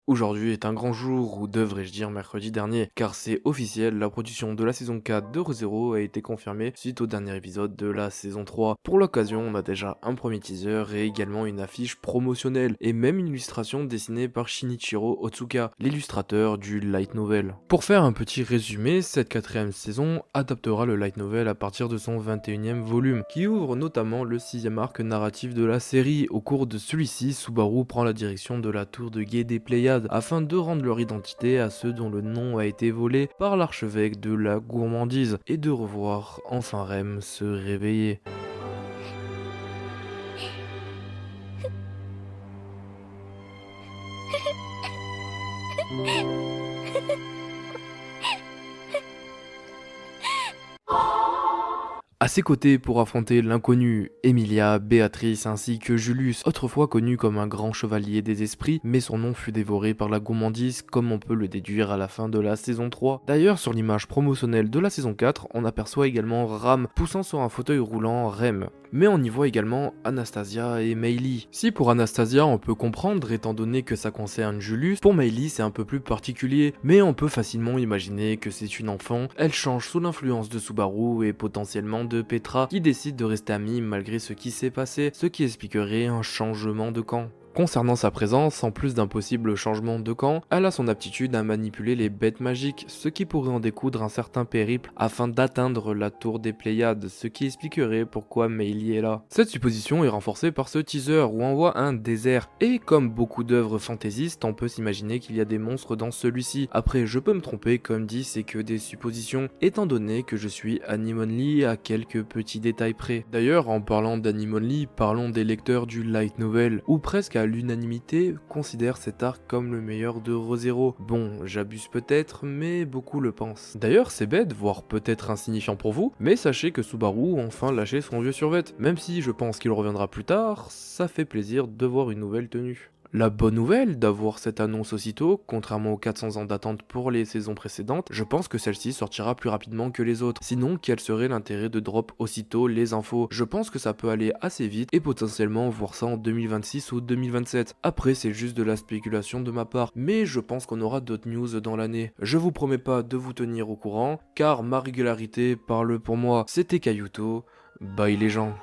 Aujourd'hui est un grand jour, ou devrais-je dire mercredi dernier, car c'est officiel, la production de la saison 4 de ReZero a été confirmée suite au dernier épisode de la saison 3. Pour l'occasion, on a déjà un premier teaser et également une affiche promotionnelle, et même une illustration dessinée par Shinichiro Otsuka, l'illustrateur du light novel. Pour faire un petit résumé, cette quatrième saison adaptera le light novel à partir de son 21e volume, qui ouvre notamment le 6e arc narratif de la série. Au cours de celui-ci, Subaru prend la direction de la tour de guet des Pléiades afin de rendre leur identité à ceux dont le nom a été volé par l'archevêque de la gourmandise et de revoir enfin Rem se réveiller. À ses côtés pour affronter l'inconnu, Emilia, Béatrice ainsi que Julius, autrefois connu comme un grand chevalier des esprits, mais son nom fut dévoré par la gourmandise comme on peut le déduire à la fin de la saison 3. D'ailleurs, sur l'image promotionnelle de la saison 4, on aperçoit également Ram poussant sur un fauteuil roulant Rem. Mais on y voit également Anastasia et Meili. Si pour Anastasia on peut comprendre étant donné que ça concerne Julius, pour Meili c'est un peu plus particulier, mais on peut facilement imaginer que c'est une enfant, elle change sous l'influence de Subaru et potentiellement de Petra qui décide de rester amie malgré ce qui s'est passé, ce qui expliquerait un changement de camp. Concernant sa présence, en plus d'un possible changement de camp, elle a son aptitude à manipuler les bêtes magiques, ce qui pourrait en découdre un certain périple afin d'atteindre la tour des Pléiades, ce qui expliquerait pourquoi Meili est là. Cette supposition est renforcée par ce teaser où on voit un désert, et comme beaucoup d'œuvres fantaisistes, on peut s'imaginer qu'il y a des monstres dans celui-ci. Après, je peux me tromper, comme dit, c'est que des suppositions, étant donné que je suis anime only à quelques petits détails près. D'ailleurs, en parlant d'anime only, parlons des lecteurs du light novel, ou presque à l'unanimité considère cet arc comme le meilleur de ReZero. Bon, j'abuse peut-être, mais beaucoup le pensent. D'ailleurs, c'est bête, voire peut-être insignifiant pour vous, mais sachez que Subaru a enfin lâché son vieux survêt. Même si je pense qu'il reviendra plus tard, ça fait plaisir de voir une nouvelle tenue. La bonne nouvelle d'avoir cette annonce aussitôt, contrairement aux 400 ans d'attente pour les saisons précédentes, je pense que celle-ci sortira plus rapidement que les autres. Sinon, quel serait l'intérêt de drop aussitôt les infos? Je pense que ça peut aller assez vite et potentiellement voir ça en 2026 ou 2027. Après, c'est juste de la spéculation de ma part, mais je pense qu'on aura d'autres news dans l'année. Je vous promets pas de vous tenir au courant, car ma régularité parle pour moi. C'était Kayuto, bye les gens.